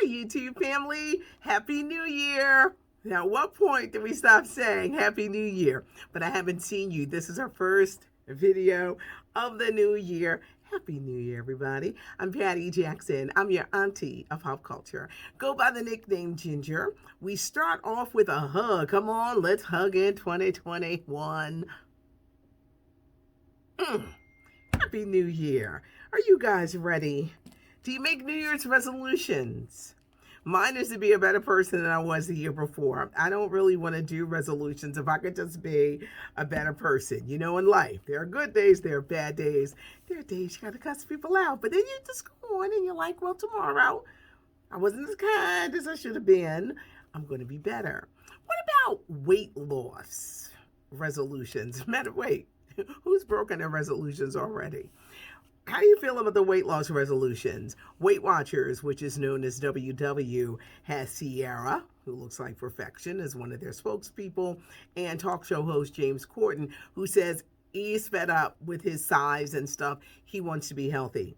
Hi, YouTube family. Happy New Year. Now, at what point did we stop saying Happy New Year? But I haven't seen you. This is our first video of the new year. Happy New Year, everybody. I'm Patty Jackson. I'm your auntie of pop culture. Go by the nickname Ginger. We start off with a hug. Come on, let's hug in 2021. Happy New Year. Are you guys ready? Do you make New Year's resolutions? Mine is to be a better person than I was the year before. I don't really want to do resolutions if I could just be a better person. You know, in life, there are good days, there are bad days. There are days you got to cuss people out, but then you just go on and you're like, well, tomorrow I wasn't as kind as I should have been. I'm going to be better. What about weight loss resolutions? Matter wait, who's broken their resolutions already? How do you feel about the weight loss resolutions? Weight Watchers, which is known as WW, has Sierra, who looks like perfection, as one of their spokespeople, and talk show host James Corden, who says he's fed up with his size and stuff. He wants to be healthy.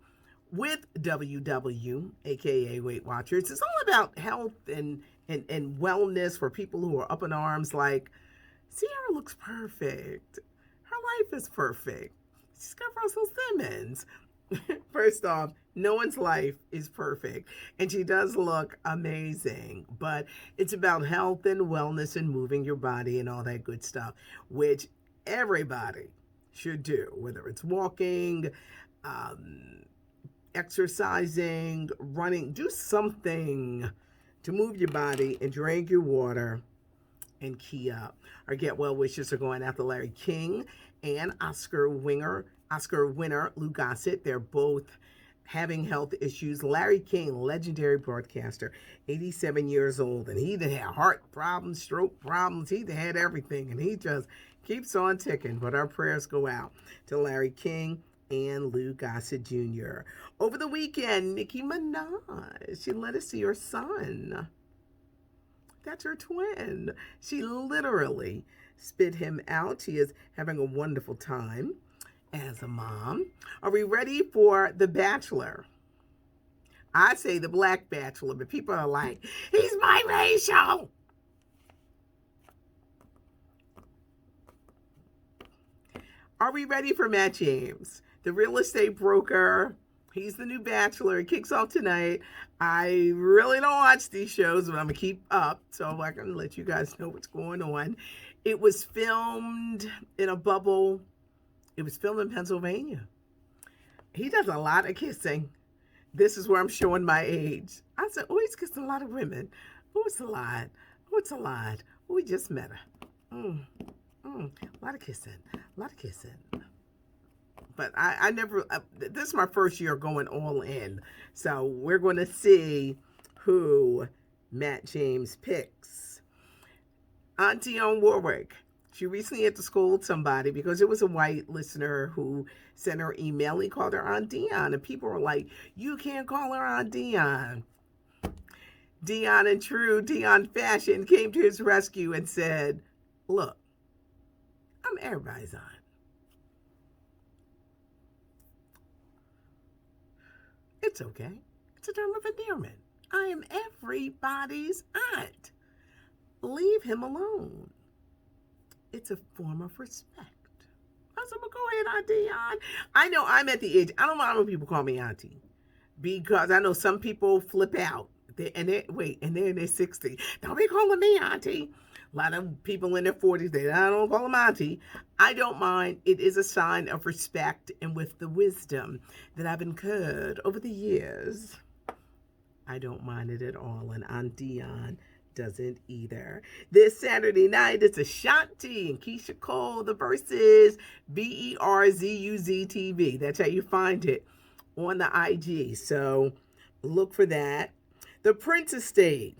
With WW, aka Weight Watchers, it's all about health and wellness for people who are up in arms like, Sierra looks perfect. Her life is perfect. She's got Russell Simmons. First off, no one's life is perfect, and she does look amazing, but it's about health and wellness and moving your body and all that good stuff, which everybody should do, whether it's walking, exercising, running. Do something to move your body and drink your water and key up. Our get well wishes are going out to Larry King and Oscar winner Lou Gossett. They're both having health issues. Larry King, legendary broadcaster, 87 years old, and he had heart problems, stroke problems. He had everything, and he just keeps on ticking. But our prayers go out to Larry King and Lou Gossett Jr. Over the weekend, Nicki Minaj, she let us see her son. That's her twin. She literally spit him out. She is having a wonderful time as a mom. Are we ready for The Bachelor? I say the Black Bachelor, but people are like, he's biracial. Are we ready for Matt James, the real estate broker? He's the new Bachelor. It kicks off tonight. I really don't watch these shows, but I'm going to keep up so I can let you guys know what's going on. It was filmed in a bubble. It was filmed in Pennsylvania. He does a lot of kissing. This is where I'm showing my age. I said, oh, he's kissing a lot of women. Oh, it's a lot. Oh, it's a lot. Oh, we just met her. A lot of kissing. A lot of kissing. But I never, this is my first year going all in. So we're going to see who Matt James picks. Aunt Dionne Warwick. She recently had to scold somebody because it was a white listener who sent her email. He called her Aunt Dionne. And people were like, you can't call her Aunt Dionne. Dionne, in true Dionne fashion, came to his rescue and said, look, I'm everybody's aunt. It's okay. It's a term of endearment. I am everybody's aunt. Leave him alone. It's a form of respect. I said, well, go ahead, Auntie Dionne. I know I'm at the age, I don't mind when people call me Auntie. Because I know some people flip out. They're in their 60s. Don't be calling me Auntie. A lot of people in their 40s, they don't call them Auntie. I don't mind. It is a sign of respect, and with the wisdom that I've incurred over the years, I don't mind it at all. And Aunt Dionne doesn't either. This Saturday night, it's Ashanti and Keisha Cole, the Verzuz, Berzuz TV. That's how you find it on the IG. So look for that. The Prince estate.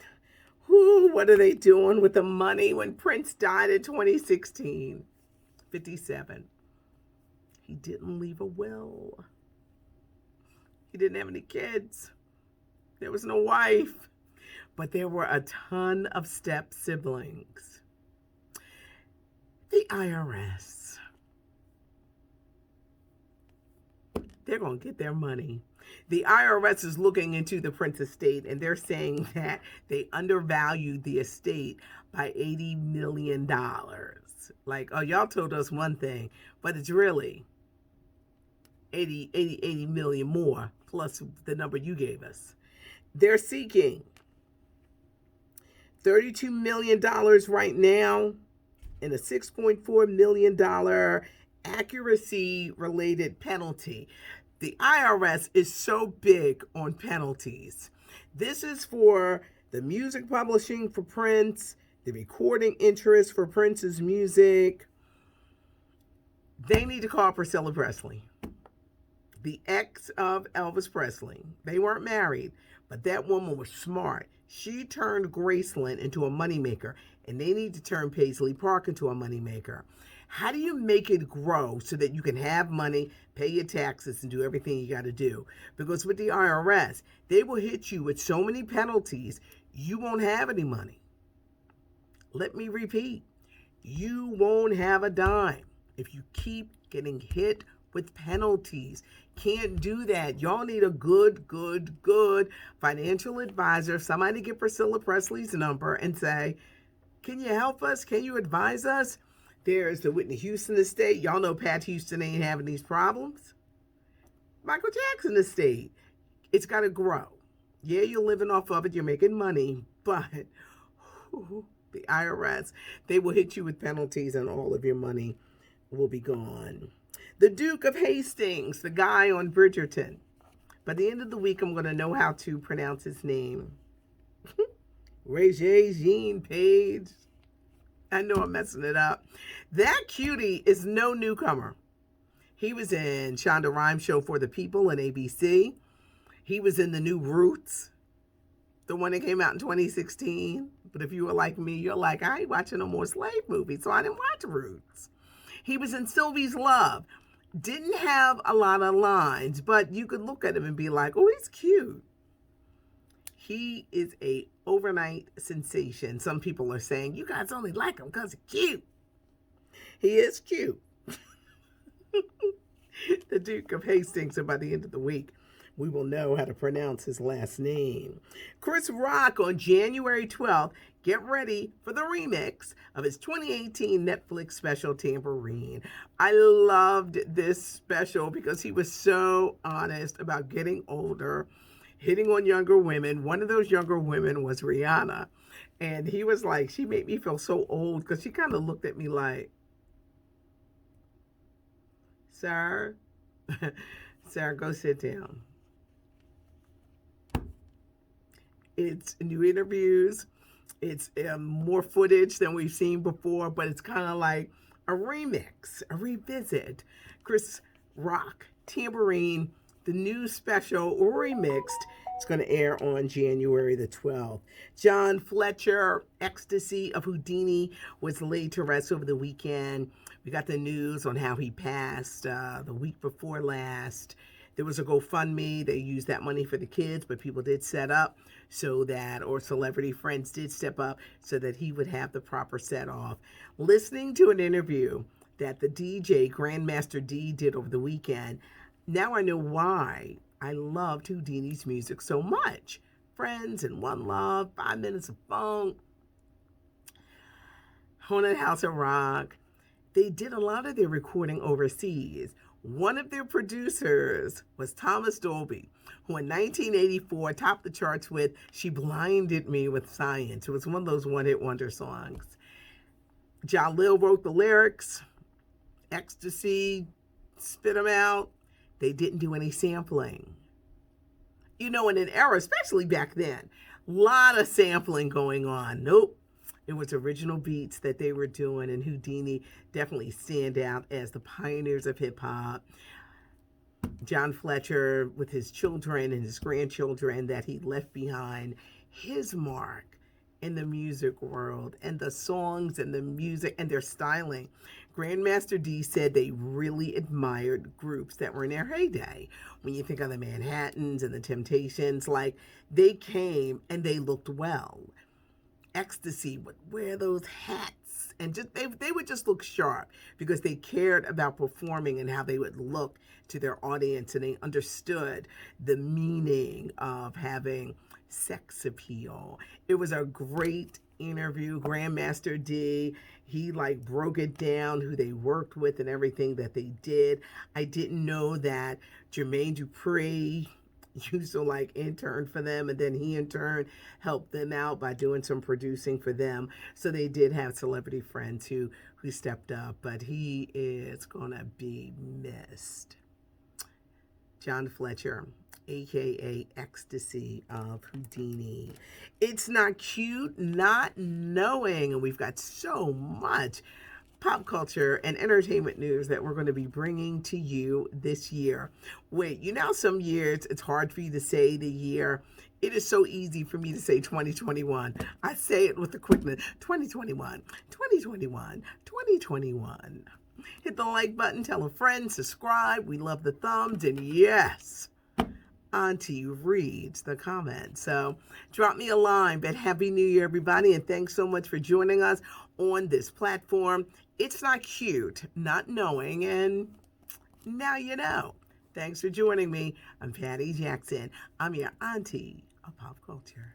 Whoo, what are they doing with the money when Prince died in 2016? 57. He didn't leave a will. He didn't have any kids. There was no wife. But there were a ton of step siblings. The IRS. They're going to get their money. The IRS is looking into the Prince estate, and they're saying that they undervalued the estate by $80 million. Like, oh, y'all told us one thing, but it's really 80 million more plus the number you gave us. They're seeking $32 million right now and a $6.4 million accuracy related penalty. The IRS is so big on penalties. This is for the music publishing for Prince, the recording interest for Prince's music. They need to call Priscilla Presley, the ex of Elvis Presley. They weren't married, but that woman was smart. She turned Graceland into a moneymaker, and they need to turn Paisley Park into a moneymaker. How do you make it grow so that you can have money, pay your taxes, and do everything you got to do? Because with the IRS, they will hit you with so many penalties, you won't have any money. Let me repeat, you won't have a dime if you keep getting hit with penalties. Can't do that. Y'all need a good financial advisor. Somebody get Priscilla Presley's number and say, can you help us? Can you advise us? There's the Whitney Houston estate. Y'all know Pat Houston ain't having these problems. Michael Jackson estate. It's got to grow. Yeah, you're living off of it. You're making money. But the IRS, they will hit you with penalties and all of your money will be gone. The Duke of Hastings, the guy on Bridgerton. By the end of the week, I'm going to know how to pronounce his name. Regé Page. I know I'm messing it up. That cutie is no newcomer. He was in Shonda Rhimes' Show for the People on ABC. He was in the new Roots, the one that came out in 2016. But if you were like me, you're like, I ain't watching no more slave movies, so I didn't watch Roots. He was in Sylvie's Love. Didn't have a lot of lines, but you could look at him and be like, oh, he's cute. He is a overnight sensation. Some people are saying, you guys only like him because he's cute. He is cute. The Duke of Hastings, and by the end of the week, we will know how to pronounce his last name. Chris Rock on January 12th, get ready for the remix of his 2018 Netflix special, Tambourine. I loved this special because he was so honest about getting older, hitting on younger women. One of those younger women was Rihanna. And he was like, she made me feel so old because she kind of looked at me like, sir, sir, go sit down. It's new interviews. It's more footage than we've seen before, but it's kind of like a remix, a revisit. Chris Rock, Tambourine, the new special remixed. It's going to air on January the 12th. John Fletcher, Ecstasy of Houdini, was laid to rest over the weekend. We got the news on how he passed the week before last. There was a GoFundMe. They used that money for the kids, but people did set up so that, or celebrity friends did step up so that he would have the proper set off. Listening to an interview that the DJ, Grandmaster D, did over the weekend, now I know why I loved Houdini's music so much. Friends and One Love, 5 Minutes of Funk, Haunted House of Rock. They did a lot of their recording overseas. One of their producers was Thomas Dolby, who in 1984 topped the charts with She Blinded Me with Science. It was one of those one-hit wonder songs. Jalil wrote the lyrics. Ecstasy, spit them out. They didn't do any sampling. You know, in an era, especially back then, a lot of sampling going on. Nope. It was original beats that they were doing, and Houdini definitely stand out as the pioneers of hip-hop. John Fletcher, with his children and his grandchildren that he left behind, his mark in the music world, and the songs and the music and their styling. Grandmaster D said they really admired groups that were in their heyday. When you think of the Manhattans and the Temptations, like, they came and they looked well. Ecstasy would wear those hats and just they would just look sharp because they cared about performing and how they would look to their audience, and they understood the meaning of having sex appeal. It was a great interview. Grandmaster D, he like broke it down, who they worked with and everything that they did. I didn't know that Jermaine Dupri used to like intern for them, and then he in turn helped them out by doing some producing for them. So they did have celebrity friends who stepped up, but he is gonna be missed. John Fletcher, aka Ecstasy of Houdini. It's not cute not knowing, and we've got so much pop culture and entertainment news that we're going to be bringing to you this year. Wait, you know, some years it's hard for you to say the year. It is so easy for me to say 2021. I say it with the quickness. 2021, 2021, 2021. Hit the like button, tell a friend, subscribe. We love the thumbs, and yes, Auntie reads the comments. So drop me a line, but Happy New Year, everybody, and thanks so much for joining us on this platform. It's not cute not knowing, and now you know. Thanks for joining me. I'm Patty Jackson. I'm your auntie of pop culture.